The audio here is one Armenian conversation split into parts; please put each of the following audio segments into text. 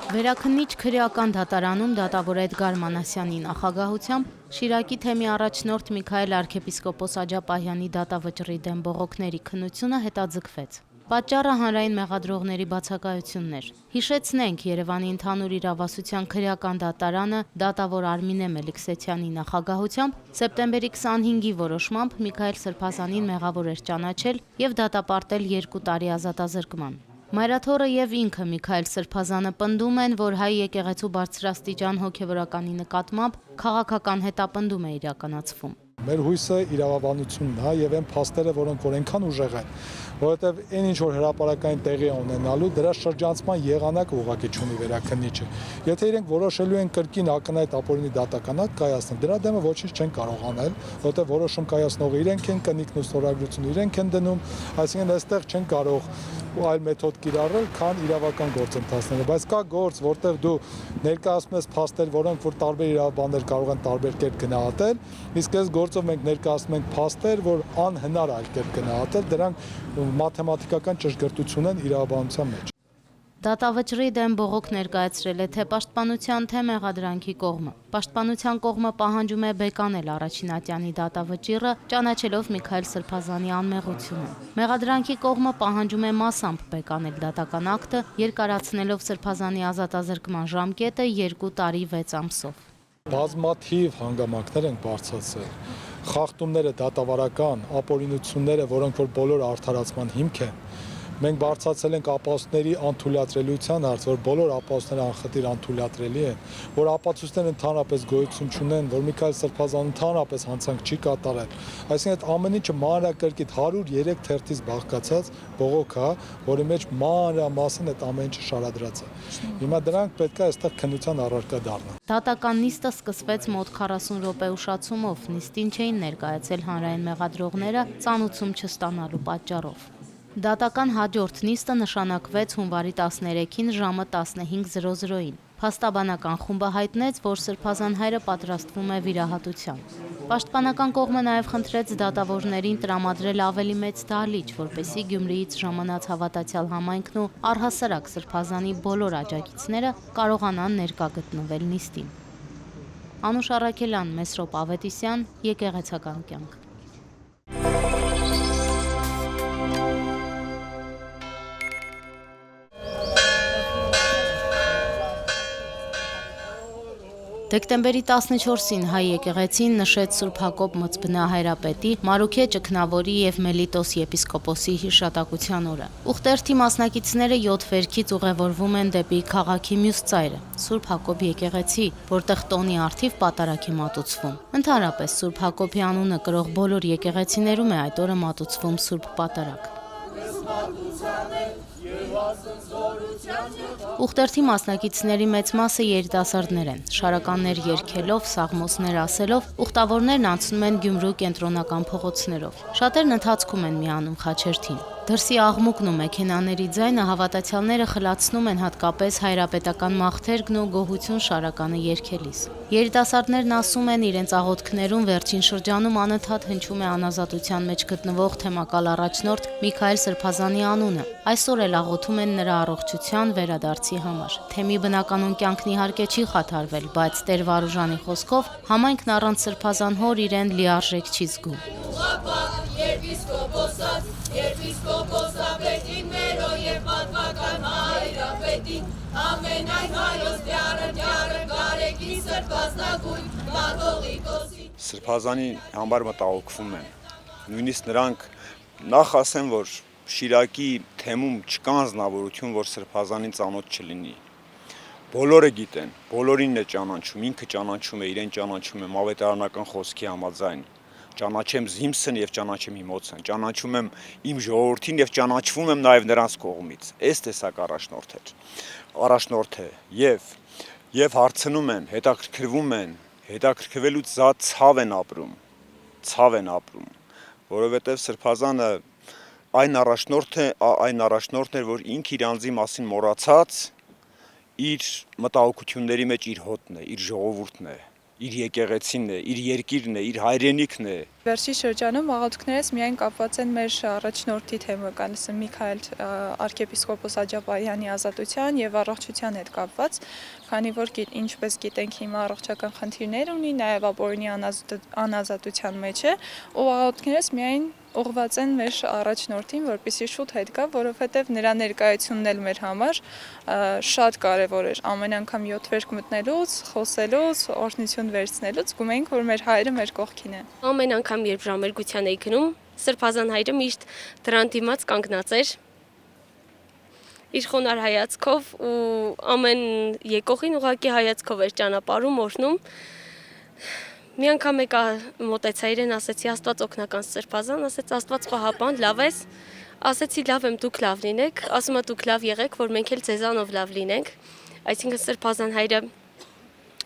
Վերաքննիչ քրեական դատարանում դատավոր Էդգար Մանասյանի նախագահությամբ Շիրակի թեմի առաջնորդ Միքայել arczepiskopos Աջապահյանի դատավճռի դեմ բողոքների քննությունը հետաձգվեց։ Պատճառը հանրային մեղադրողների բացակայություններ։ Հիշեցնենք, Երևանի ընդհանուր իրավասության քրեական դատարանը դատավոր Արմինե Մելիքսեթյանի նախագահությամբ սեպտեմբերի 25-ի որոշմամբ Միքայել Սրբազանին մեղավոր էր ճանաչել եւ դատապարտել 2 տարի ազատազրկման։ Մայրաթորը եւ ինքը Միքայել Սրբազանը պնդում են, որ հայ եկեղեցու բարձրաստիճան հոգևորականի նկատմամբ քաղաքական հետապնդում է իրականացվում։ Մեր հույսը իրավաբանությունն է եւ այն փաստերը, որոնք որ այնքան ուժեղ են, որովհետեւ այն ինչ որ հրապարակային տեղի ունենալու, դրա շրջանցման եղանակը ուղղակի չունի վերաքննիչը։ Եթե իրենք որոշելու են կրկին ակնհայտ ապօրինի դատականակ կայացնել, դրա դեմը ոչինչ չեն կարող անել, որովհետեւ որոշում կայացնողը իրենք են, կնիկն ու ստորագրությունը իրենք են դնում, այսինքն այստեղ չեն կարող այլ մեթոդ կիրառել, քան իրավական գործընթացները, բայց կա գործ, որտեղ դու ներկայացնում ես փաստեր, որոնք որ տարբեր իրավաբաններ կարող են տարբեր կերպ գնահատել, իսկ այս գործով մենք ներկայացնում ենք փաստեր, որ անհնար այլ կերպ գնահատել, դրանք մաթեմատիկական ճշգրտություն են իրավաբանության մեջ։ Դատավճռի դեմ բողոք ներկայացրել է թե պաշտպանության, թե մեղադրանքի կողմը։ Պաշտպանության կողմը պահանջում է բեկանել առաջին ատյանի դատավճիռը, ճանաչելով Միքայել Սրբազանի անմեղությունը։ Մեղադրանքի կողմը պահանջում է մասամբ բեկանել դատական ակտը, երկարացնելով Սրբազանի ազատազրկման ժամկետը 2 տարի 6 ամսով։ Բազմաթիվ հանգամանքներ են բարձրացել, խախտումները դատավարական, ապօրինությունները, որոնք որ բոլոր արդարացման հիմք են։ Մենք բարձրացել ենք ապահովությունների անթույլատրելիության հարց, որ բոլոր ապահովությունները անխտիր անթույլատրելի են, որ ապացույցները ընդհանրապես գոյություն չունեն, որ Միքայել Սրբազանը ընդհանրապես հանցանք չի կատարել։ Այսինքն այդ ամեն ինչը մանրակրկիտ 103 թերթից բաղկացած բողոք է, որի մեջ մանրամասն այդ ամեն ինչը շարադրած է։ Հիմա դրանք պետք է այստեղ քննության առարկա դառնան։ Դատական նիստը սկսվեց մոտ 40 րոպե ուշացումով, նիստին չէին ներկայացել հանրային մեղադրողները ծանուցում չստանալու պատճառով։ Դատական հաջորդ նիստը նշանակվեց հունվարի 13-ին ժամը 15:00-ին։ Փաստաբանական խումբը հայտնեց, որ Սրբազան հայրը պատրաստվում է վիրահատության։ Պաշտպանական կողմը նաև խնդրեց դատավորներին տրամադրել ավելի մեծ դահլիճ, որպեսզի Գյումրիից ժամանած հավատացյալ համայնքն ու առհասարակ Սրբազանի բոլոր աջակիցները կարողանան ներկա գտնվել նիստին։ Անուշ Առաքելյան, Մեսրոպ Ավետիսյան, Եկեղեցական կյանք։ Դեկտեմբերի 14-ին հայ եկեղեցին նշեց Սուրբ Հակոբ մծբնահայրապետի, Մարուքե Ճգնավորի և Մելիտոս եպիսկոպոսի հիշատակության օրը։ Ուխտերթի մասնակիցները 7 վերքից ուղևորվում են դեպի քաղաքի մյուս ծայրը՝ Սուրբ Հակոբ եկեղեցի, որտեղ տոնի առթիվ պատարագ է մատուցվում։ Ընդհանրապես Սուրբ Հակոբի անունը կրող բոլոր եկեղեցիներում է այդ օրը մատուցվում Սուրբ Պատարագ։ Ուխտերթի մասնակիցների մեծ մասը երիտասարդներ են։ Շարականներ երգելով, սաղմոսներ ասելով, ուխտավորներն անցնում են Գյումրու կենտրոնական փողոցներով։ Շատերն ընթացքում են միանում խաչերթին։ Դրսի աղմուկն ու մեքենաների ձայնը հավատացյալները խլացնում են հատկապես հայրապետական մաղթերքն ու գոհություն շարականը երգելիս։ Երիտասարդներն ասում են, իրենց աղոթքներում վերջին շրջանում անընդհատ հնչում է անազատության մեջ գտնվող թեմակալ առաջնորդ Միքայել Սրբազանի անունը։ Այսօր էլ աղոթում են նրա առողջության վերադարձի համար։ Թեմի բնականon կյանքն իհարկե չի խաթարվել, բայց Տեր Վարուժանի խոսքով համայնքն առանց Սրբազան հոր իրեն լիարժեք չի զգում։ Եպիսկոպոսապետին մերո և պատվական հայրապետին, ամենայն հայոց դյարը գարեկի Սրբազնագույն կաթողիկոսին։ Սրբազանի համար մտահոգվում են, նույնիսկ նրանք նախ ասեն, որ Շիրակի թեմում չկա անձնավորություն, որ Սրբազանին ծանոթ չլինի։ Բոլորը գիտեն, բոլորին է ճանաչում, ինքը ճանաչում է, իրեն ճանաչում եմ ավետարանական խոսքի համաձայն։ Ճանաչեմ Զիմսն և ճանաչեմ իմ օձն, ճանաչում եմ իմ ժողովրդին և ճանաչվում եմ նաև նրանց կողմից։ Այս տեսակ առաջնորդ է և հարցնում են, հետաքրքրվում են, հետաքրքրվելուց զատ ցավ են ապրում, որովհետև Սրբազանը այն առաջնորդն էր, որ ինքը իր անձի մասին մոռացած իր մտահոգությունների մեջ իր հոտն է, իր ժողովուրդն է, իր եկեղեցին է, իր երկիրն է, իր հայրենիքն է։ Վերջի շրջանում աղոթքներս միայն կապված են մեր առաջնորդի թեմական, Միքայել arczepiskopos Աջապարյանի ազատության եւ առողջության հետ կապված, քանի որ ինչպես գիտենք հիմա առողջական խնդիրներ ունի, նաեւ ապօրինի անազատության մեջ է, ու աղոթքներս միայն ուղղված են մեր առաջնորդին, որպեսզի շուտ հետ գա, որովհետև նրա ներկայությունն էլ մեր համար շատ կարևոր էր։ Ամեն անգամ 7 վերք մտնելուց, խոսելուց, օրհնություն վերցնելուց զգում էինք, որ մեր հայրը մեր կողքին է։ Ամեն անգամ, երբ ժամերգության էի գնում, Սրբազան հայրը միշտ դրան դիմաց կանգնած էր իր խոնար հայացքով ու ամեն եկողին ուղղակի հայացքով էր ճանապարհում, օրհնում։ Մի անգամ եկա մոտեցա իրեն, ասեցի Աստված օգնական Սրբազան, ասեց Աստված խոհապան, լավ ես, ասեցի լավ եմ, դուք լավ լինեք, ասում է դուք լավ եղեք, որ մենք էլ ձեզանով լավ լինենք, այսինքն Սրբազան հայրը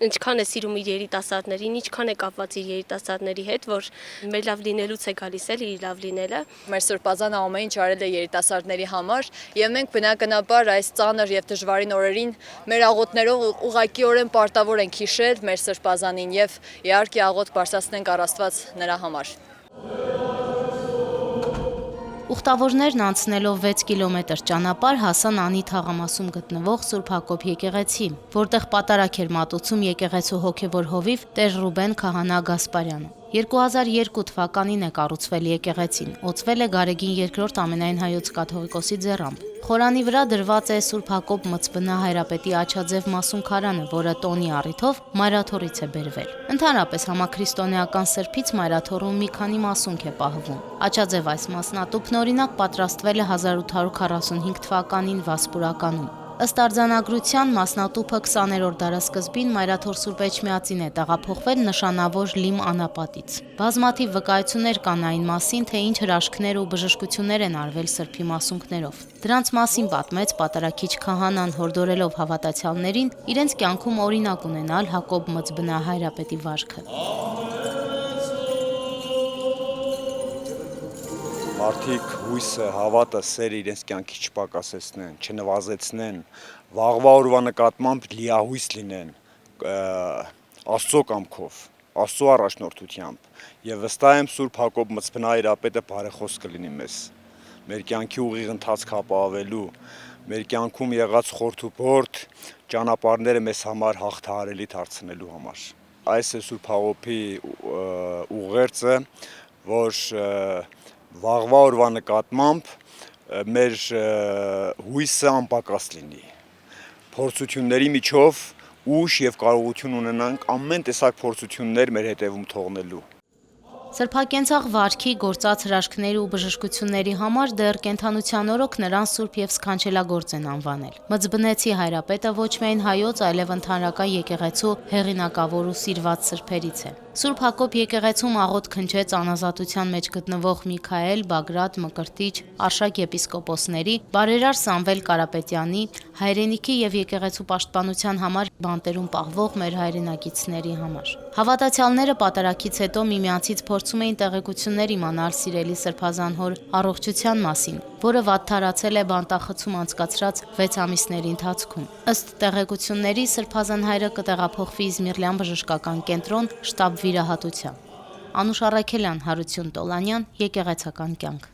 ինչքան է սիրում իր երիտասարդներին, ինչքան է կապված իր երիտասարդների հետ, որ մեր լավ լինելուց է գալիս էլ իր լավ լինելը։ Մեր Սրբազանը ամեն ինչ արել է երիտասարդների համար, եւ մենք բնականաբար այս ծանր եւ դժվարին օրերին մեր աղոթներով ուղղակիորեն պարտավոր ենք հիշել մեր Սրբազանին եւ իհարկե աղոթք բարձրացնենք առ Աստված նրա համար։ Ուխտավորներն անցնելով 6 կիլոմետր ճանապարհ հասան Անի թաղամասում գտնվող Սուրբ Հակոբ եկեղեցի, որտեղ պատարագ էր մատուցում եկեղեցու հոգևոր հովիվ Տեր Ռուբեն Քահանա Գասպարյանը։ 2002 թվականին է կառուցվել եկեղեցին, օծվել է Գարեգին II ամենայն հայոց կաթողիկոսի ձեռամբ։ Խորանի վրա դրված է Սուրբ Հակոբ Մծբնա հայրապետի աչաձև մասուն քարանը, որը տոնի առիթով մայրաթորից է բերվել։ Ընդհանրապես համաքրիստոնեական սրբից մայրաթորում մի քանի մասունք է պահվում։ Աչաձև այս մասնատուփն օրինակ պատրաստվել է 1845 թվականին Վասպուրականում։ Ըստ արձանագրության մասնատուփը 20-րդ դարասկզբին Մայրաթոր Սուրբ Էջմիածին է տեղափոխվել նշանավոր Լիմ անապատից։ Բազմաթիվ վկայություններ կան այն մասին, թե ինչ հրաշքներ ու բժշկություններ են արվել սրբի մասունքներով։ Դրանց մասին պատմեց պատարագիչ քահանան, հորդորելով հավատացյալներին իրենց կյանքում օրինակ ունենալ Հակոբ Մծբնա հայրապետի վարքը։ Մարդիկ հույսը, հավատը, սերը իրենց կյանքի չպակասեցնեն, չնվազեցնեն, վաղվա օրվա նկատմամբ լիահույս լինեն Աստծո կամքով, Աստծո առաջնորդությամբ եւ վստահ եմ Սուրբ Հակոբ Մծբնա հայրապետը բարեխոս կլինի մեզ, մեր կյանքի ուղիղ ընթացք ապահովելու, մեր կյանքում եղած խորթուբորդ ճանապարհները մեզ համար հաղթահարելի դարձնելու համար։ Այս է Սուրբ Հակոբի ուղերձը, որ վաղվա օրվա նկատմամբ մեր հույսը անպակաս լինի։ Փորձությունների միջով ուժ եւ կարողություն ունենանք ամեն տեսակ փորձություններ մեր հետևում թողնելու։ Սրբակենցաղ վարքի գործած հրաշքների ու բժշկությունների համար դեռ կենթանության օրոք նրան սուրբ եւ սքանչելագործ են անվանել։ Մծբնեցի հայրապետը ոչ միայն հայոց, այլև ընդհանրական եկեղեցու հեղինակավոր ու սիրված սրբերից է։ Սուրբ Հակոբ եկեղեցում աղոթք հնչեց անազատության մեջ գտնվող Միքայել, Բագրատ, Մկրտիչ, Արշակ եպիսկոպոսների, բարերար Սամվել Կարապետյանի, հայրենիքի եւ եկեղեցու պաշտպանության համար բանտերում պահվող մեր հայրենակիցների համար։ Հավատացյալները պատարագից հետո միմյանցից փորձում էին տեղեկություններ իմանալ սիրելի Սրբազան հոր առողջության մասին, որը վատթարացել է բանտախցում անցկացրած 6 ամիսների ընթացքում։ Ըստ տեղեկությունների Սրբազան հայրը կտեղափոխվի Իզմիրլյան բժշկական կենտրոն շտաբ վիրահատության։ Անուշ Առաքելյան, Հարություն Տոլանյան, Եկեղեցական կյանք։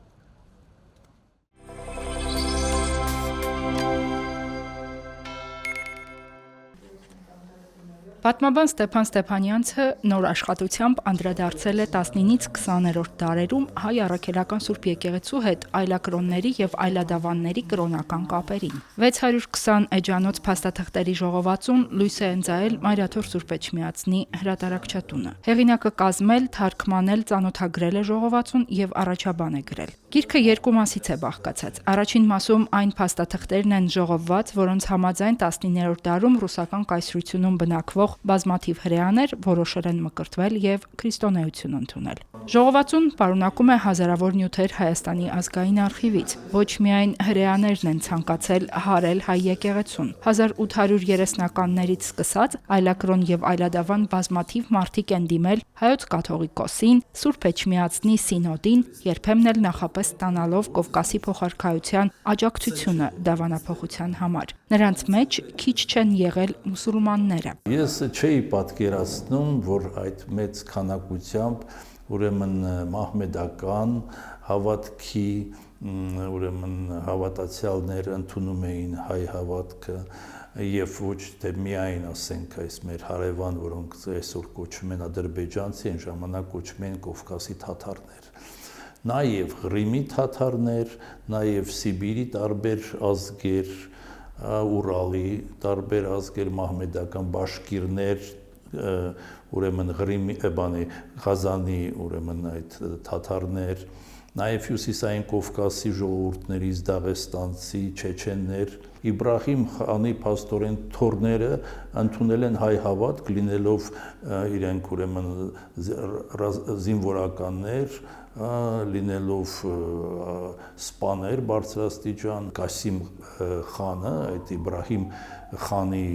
Պատմաբան Ստեփան Ստեփանյանցը նոր աշխատությամբ անդրադարձել է 19-ից 20-րդ դարերում հայ առաքելական Սուրբ եկեղեցու հետ այլակրոնների եւ այլադավանների կրոնական կապերին։ 620 էջանոց փաստաթղթերի ժողովածուն լույս է ընծայել Մայրաթոր Սուրբ Էջմիածնի հրատարակչատունը։ Հեղինակը կազմել, թարգմանել, ծանոթագրել է ժողովածուն եւ առաջաբան է գրել։ Գիրքը երկու մասից է բաղկացած։ Առաջին մասում այն փաստաթղթերն են ժողովված, որոնց համաձայն 19-րդ դարում ռուսական կայսրությունում բնակվող բազմաթիվ հրեաներ որոշել են մկրտվել եւ քրիստոնեություն ընդունել։ Ժողովածուն պարունակում է հազարավոր նյութեր Հայաստանի ազգային արխիվից։ Ոչ միայն հրեաներն են ցանկացել հարել հայ եկեղեցուն։ 1830-ականներից սկսած այլակրոն եւ այլադավան բազմաթիվ մարդիկ են դիմել հայոց կաթողիկոսին, Սուրբ Էջմիածնի սինոդին, երբեմն էլ նախապես ստանալով Կովկասի փոխարքայության աջակցությունը դավանափոխության համար։ Նրանց մեջ քիչ չեն եղել մուսուլմանները։ Ես չէի պատկերացնում, որ այդ մեծ քանակությամբ ուրեմն մահմեդական հավատքի ուրեմն հավատացյալներ ընդունում էին հայ հավատքը եւ ոչ թե միայն ասենք այս մեր հարևան, որոնք այսօր կոչվում են ադրբեջանցի, այն ժամանակ կոչվում են Կովկասի թաթարներ, նաեւ Ղրիմի թաթարներ, նաեւ Սիբիրի տարբեր ազգեր, Ուրալի տարբեր ազգեր, մահմեդական բաշկիրներ, ուրեմն Ղրիմի, Ղազանի ուրեմն այդ թաթարներ, նաև հյուսիսային Կովկասի ժողովուրդներից դաղեստանցի, չեչեններ, Իբրահիմ խանի փաստորեն թորները ընդունել են հայ հավատք, լինելով իրենք ուրեմն զինվորականներ, լինելով սպաներ բարձրաստիճան, Կասիմ խանը, այդ Իբրահիմ խանի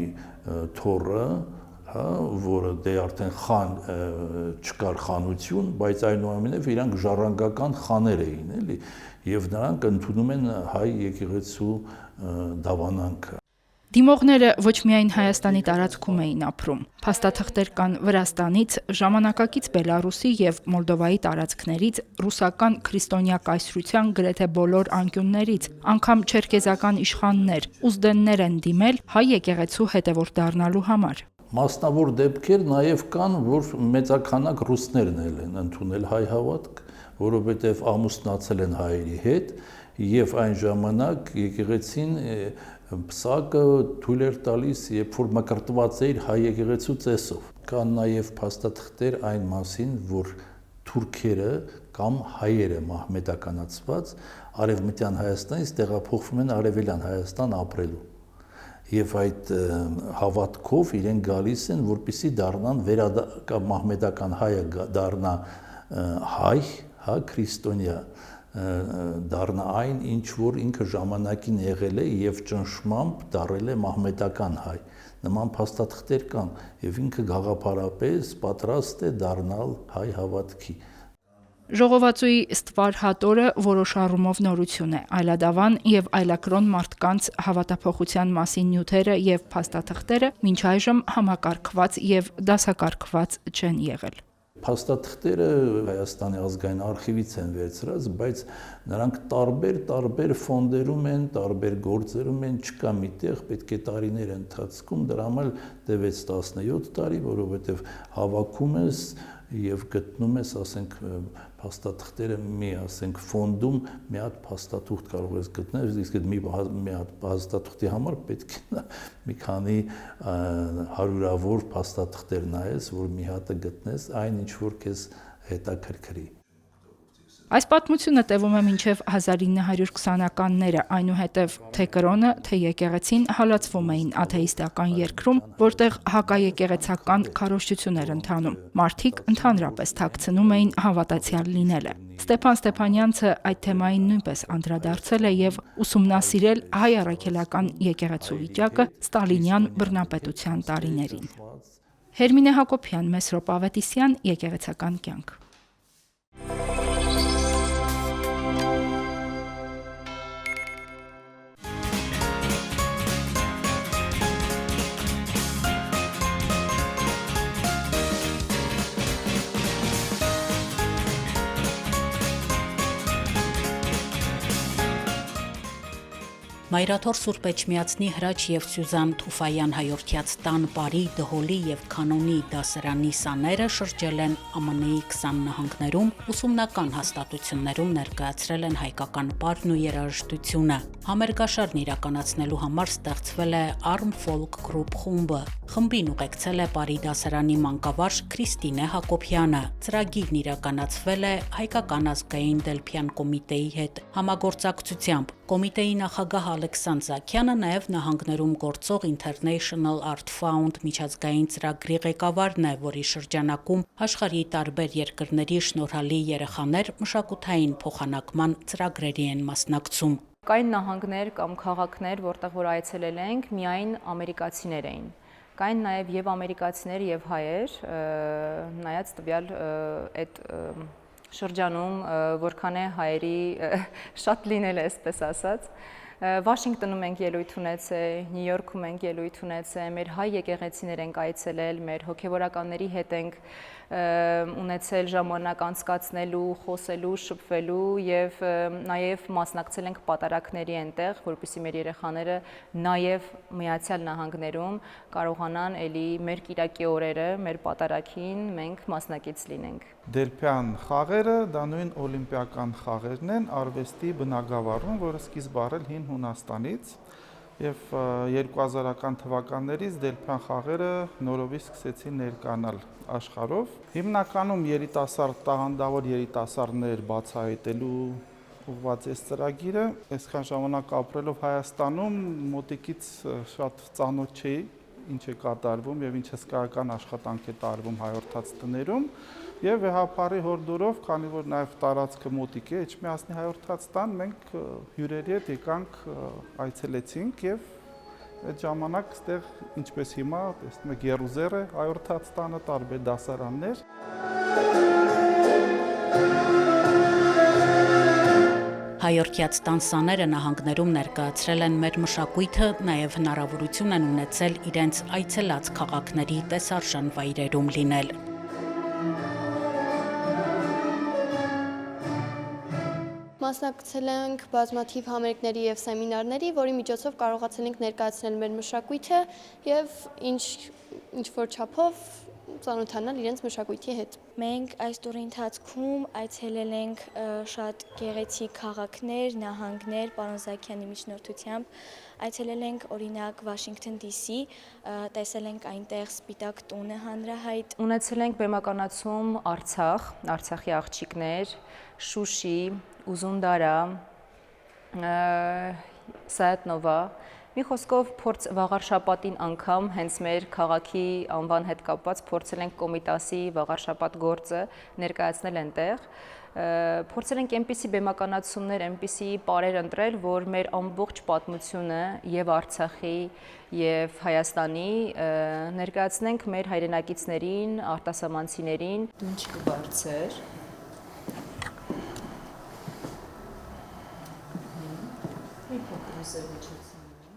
թորը, որը դե արդեն խան չկար խանություն, բայց այնուամենայնիվ իրանք ժառանգական խաներ էին, էլի, եւ նրանք ընդունում են հայ եկեղեցու դավանանքը։ Դիմողները ոչ միայն Հայաստանի տարածքում էին ապրում, փաստաթղթեր կան Վրաստանից, ժամանակակից Բելարուսի եւ Մոլդովայի տարածքներից, ռուսական քրիստոնյա կայսրության գրեթե բոլոր անկյուններից, անգամ չերկեզական իշխաններ, ուզդեններ են դիմել հայ եկեղեցու հետևորդ դառնալու համար։ Մասնավոր դեպքեր նաև կան, որ մեծաքանակ ռուսներն են ընդունել հայ հավատք, որովհետև ամուսնացել են հայերի հետ եւ այն ժամանակ եկեղեցին պսակը թույլ էր տալիս, երբ որ մկրտված էր հայ եկեղեցու ծեսով։ Կան նաև փաստաթղթեր այն մասին, որ թուրքերը կամ հայերը մահմեդականացված արևմտյան Հայաստանից տեղափոխվում են արևելյան Հայաստան ապրելու։ Եվ այդ հավատքով իրեն գալիս են, որպեսզի դառնան մահմեդական հայը դառնա հայ, հա քրիստոնյա, դառնա այն, ինչ որ ինքը ժամանակին եղել է եւ ճնշմամբ դառել է մահմեդական հայ։ Նման փաստաթղթեր կան եւ ինքը գաղափարապես պատրաստ է դառնալ հայ հավատքի։ Ժողովածուի ստվար հատորը որոշ առումով նորություն է, այլադավան եւ այլակրոն մարդկանց հավատափոխության մասին նյութերը եւ փաստաթղթերը մինչ այժմ համակարգված եւ դասակարգված չեն եղել։ Փաստաթղթերը Հայաստանի ազգային արխիվից են վերցրած, բայց նրանք տարբեր ֆոնդերում են, տարբեր գործերում են, չկա միտեղ, պետք է տարիներ ընթացքում, դրա համար տևեց 17 տարի, որովհետեւ հավաքում ես եւ գտնում ես, ասենք, փաստաթղթերը մի, ասենք, ֆոնդում մի հատ փաստաթուղթ կարող ես գտնել, իսկ այդ մի հատ փաստաթղթի համար պետք է մի քանի հարյուրավոր փաստաթղթեր նայես, որ մի հատը գտնես, այն ինչ որ քեզ հետաքրքրի։ Այս պատմությունը տևում է մինչև 1920-ականները, այնուհետև թե կրոնը, թե եկեղեցին հալածվում էին աթեիստական երկրում, որտեղ հակաեկեղեցական քարոզչություն էր ընթանում։ Մարդիկ ընդհանրապես թաքցնում էին հավատացյալ լինելը։ Ստեփան Ստեփանյանցը այդ թեմային նույնպես անդրադարձել է եւ ուսումնասիրել հայ առաքելական եկեղեցու վիճակը ստալինյան բռնապետության տարիներին։ Հերմինե Հակոբյան, Մեսրոպ Ավետիսյան, Եկեղեցական կյանք։ Մայրաթոր Սուրբ Էջմիածնի Հրաչ եւ Սյուզան Թուֆայան հայորդյաց տան բարի, դհոլի եւ կանոնի դասարանի սաները շրջել են ԱՄՆ-ի 20 նահանգներում, ուսումնական հաստատություններում ներկայացրել են հայկական պարն ու երաժշտությունը։ Համերգաշարն իրականացնելու համար ստեղծվել է Arm Folk Group խումբը։ Խմբին ուղեկցել է Պարի դասարանի մանկավարժ Քրիստինե Հակոբյանը։ Ծրագիրն իրականացվել է Հայկական ազգային Դելփյան կոմիտեի հետ համագործակցությամբ։ Կոմիտեի նախագահ Ալեքսանդր Զաքյանը նաև նահանգներում գործող International Art Fund միջազգային ծրագրի ղեկավարն է, որի շրջանակում աշխարհի տարբեր երկրների շնորհալի երեխաներ մշակութային փոխանակման ծրագրերի են մասնակցում։ Կային նահանգներ կամ քաղաքներ, որտեղ որ այցելել ենք, միայն ամերիկացիներ էին։ Կային նաև եւ ամերիկացիներ եւ հայեր, նայած տվյալ այդ շրջանում որքան է հայերի շատ լինել է, այսպես ասած, Վաշինգտոնում ենք ելույթ ունեցել, Նյու Յորքում ենք ելույթ ունեցել, մեր հայ եկեղեցիներ ենք այցելել, մեր հոգևորականների հետ ենք ունեցել ժամանակ անցկացնելու, խոսելու, շփվելու եւ նաեւ մասնակցել ենք պատարակների այնտեղ, որպեսզի մեր երեխաները նաեւ Միացյալ Նահանգներում կարողանան էլի մեր կիրակի օրերը, մեր պատարակին մենք մասնակից լինենք։ Դելփյան խաղերը դա նույն օլիմպիական խաղերն են արվեստի բնագավառում, որը սկիզբ առել հին Հունաստանից եւ 2000-ական թվականներից Դելփյան խաղերը նորովի սկսեցին ներկայանալ աշխարհով։ Հիմնականում երիտասարդ տաղանդավոր երիտասարդներ բացահայտելու ուղղված այս ծրագիրը, այսքան ժամանակ ապրելով Հայաստանում մոտիկից շատ ծանոթ չէի, ինչ է կատարվում եւ ինչ հսկայական աշխատանք է տարվում հայորդաց տներում եւ վեհապարի հորդորով, քանի որ նաեւ տարածքը մոտիկ է Էջմիածնի հայորդաց տան, մենք հյուրերի հետ եկանք այցելեցինք եւ այդ ժամանակ այդտեղ ինչպես հիմա տեսնում եք Երուսաղեմ է հայորդաց տանը, տարբեր դասարաններ։ Հայորդյաց տան սաները նահանգներում ներկայացրել են մեր մշակույթը, նաև հնարավորություն են ունեցել իրենց այցելած քաղաքների տեսարժան վայրերում լինել։ Մասնակցել ենք բազմաթիվ համերգների եւ սեմինարների, որի միջոցով կարողացել ենք ներկայացնել մեր մշակույթը եւ ինչ որ չափով ծանոթանալ իրենց մշակույթի հետ։ Մենք այս տուրի ընթացքում այցելել ենք շատ գեղեցիկ քաղաքներ, նահանգներ, պարոն Զաքյանի միջնորդությամբ, այցելել ենք օրինակ Վաշինգտոն DC, տեսել ենք այնտեղ Սպիտակ տունը հանրահայտ։ Ունեցել ենք բեմականացում Արցախ, Արցախի աղջիկներ, Շուշի, Ուզունդարա, Սայատնովա, մի խոսքով վաղար շաբաթին անգամ հենց մեր քաղաքի անվան հետ կապված փորձել ենք Կոմիտասի վաղար շաբաթ գործը ներկայացնել այնտեղ, փորձել ենք այնպիսի բեմականացումներ, այնպիսի պարեր ընտրել, որ մեր ամբողջ պատմությունը եւ Արցախի եւ Հայաստանի ներկայացնենք մեր հայրենակիցներին, արտասահմանցիներին։ Ինչ կբարձր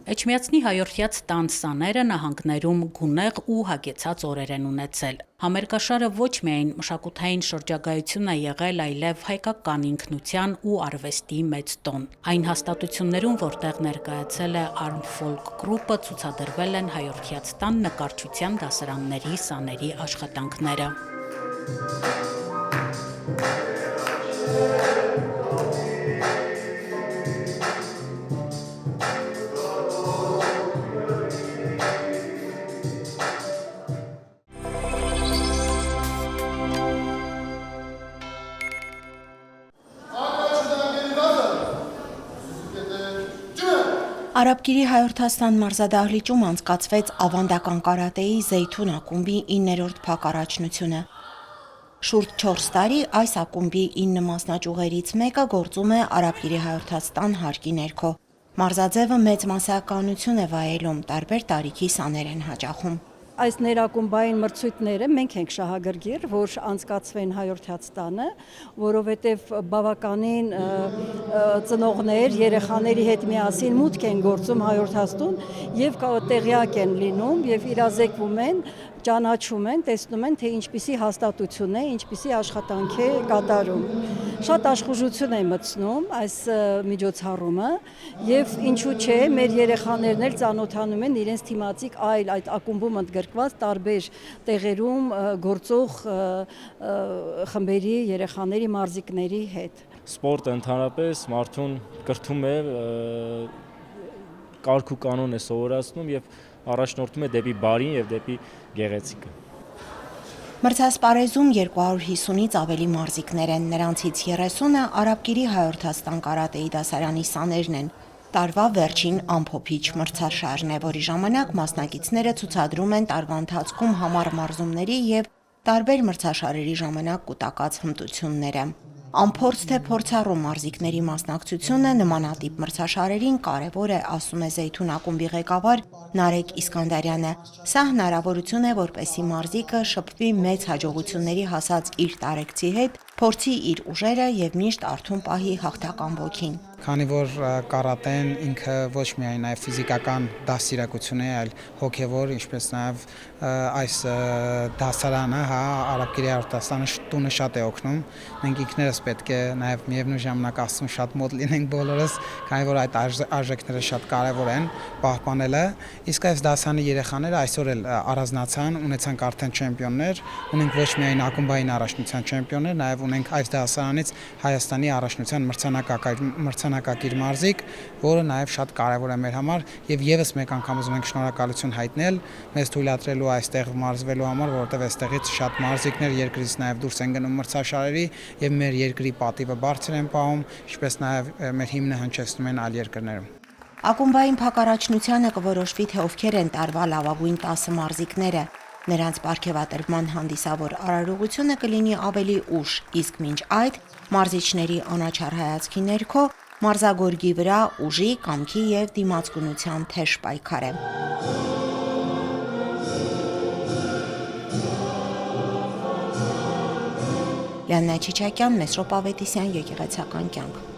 Էջմիածնի հայորդյաց տան սաները նահանգներում գունեղ ու հագեցած օրեր են ունեցել։ Համերգաշարը ոչ միայն մշակութային շրջագայություն է եղել, այլև հայկական ինքնության ու արվեստի մեծ տոն։ Այն հաստատություններում, որտեղ ներկայացել է Armed Folk Group-ը, ցուցադրվել են հայորդյաց տան նկարչության դասարանների սաների աշխատանքները։ Արաբկիրի հայորդաստան մարզադահլիճում անցկացվեց ավանդական կարատեի Զեյթուն ակումբի 9-րդ փակառաջնությունը։ Շուրջ 4 տարի այս ակումբի 9 մասնաճյուղերից մեկը գործում է Արաբկիրի հայորդաստան հարկի ներքո։ Մարզաձևը մեծ մասսայականություն է վայելում, տարբեր տարիքի սաներ են հաճախում։ Այս ներակումբային մրցույթները մենք ենք շահագրգիռ, որ անցկացվեն հայորդյաց տանը, որովհետև բավականին ծնողներ երեխաների հետ միասին մուտք են գործում հայորդյաց տուն եւ տեղյակ են լինում եւ իրազեկվում են, ճանաչում են, տեսնում են, թե ինչպիսի հաստատություն է, ինչպիսի աշխատանք է կատարում։ Շատ աշխուժություն է մտցնում այս միջոցառումը եւ ինչու՞ չէ, մեր երեխաներն էլ ծանոթանում են իրենց թիմացիկ այլ այդ ակումբում ընդգրկված տարբեր տեղերում գործող խմբերի երեխաների մարզիկների հետ։ Սպորտը ընդհանրապես մարդուն կրթում է, կարգ ու կանոն է սովորացնում եւ առաջնորդում է դեպի բարին եւ դեպի գեղեցիկը։ Մրցասպարեզում 250-ից ավելի մարզիկներ են, նրանցից 30-ը Արաբկիրի հայորդաստան կարատեի դասարանի սաներն են։ Տարվա վերջին ամփոփիչ մրցաշարն է, որի ժամանակ մասնակիցները ցուցադրում են տարվա ընթացքում համառ մարզումների եւ տարբեր մրցաշարերի ժամանակ կուտակած հմտությունները։ Անփորձ թե փորձառու մարզիկների մասնակցությունը նմանատիպ մրցաշարերին կարևոր է, ասում է Զեյթուն ակումբի ղեկավար Նարեկ Իսկանդարյանը։ Սա հնարավորություն է, որպեսզի մարզիկը շփվի մեծ հաջողությունների հասած իր տարեկցի հետ փորձի իր ուժերը եւ միշտ արթուն պահի հաղթական ոգին։ Քանի որ կարատեն ինքը ոչ միայն այլ ֆիզիկական դաստիարակություն է, այլ հոգևոր, ինչպես նաև այս դասարանը, Արաբկիրի Հաղորդաստանը տունը շատ է օգնում։ Մենք ինքներս պետք է նաև միևնույն ժամանակ Աստծուն շատ մոտ լինենք բոլորս, քանի որ այդ արժեքները շատ կարևոր են պահպանելը։ Իսկ այս դասարանի երեխաները այսօր էլ առանձնացան, ունեցանք արդեն չեմպիոններ, ունենք ոչ միայն ակումբային առաջնության չեմպիոններ, նաև ունենք այս դասարանից Հայաստանի առաջնության մրցանակակիր մարզիկ, որը նաև շատ կարևոր է մեր համար եւ եւս մեկ անգամ ուզում ենք շնորհակալություն հայտնել մեզ թույլատրելու այստեղ մարզվելու համար, որովհետեւ այստեղից շատ մարզիկներ երկրից նաև դուրս են գնում մրցաշարերի եւ մեր երկրի պատիվը բարձր են պահում, ինչպես նաև մեր հիմնը հնչեցնում են այլ երկրներում։ Ակումբային փակարարչնությանը կորոշվի, թե ովքեր են տարվա լավագույն 10 մարզիկները։ Նրանց պարգևատրման հանդիսավոր արարողությունը կլինի ավելի ուշ, իսկ մինչ այդ մարզիչների անաչառ հայացքի ներքո մարզագորգի վրա ուժի, կամքի եւ դիմացկունության թեժ պայքար է։ Լիաննա Չիչակյան, Մեսրոպ Ավետիսյան, եկեղեցական կյանք։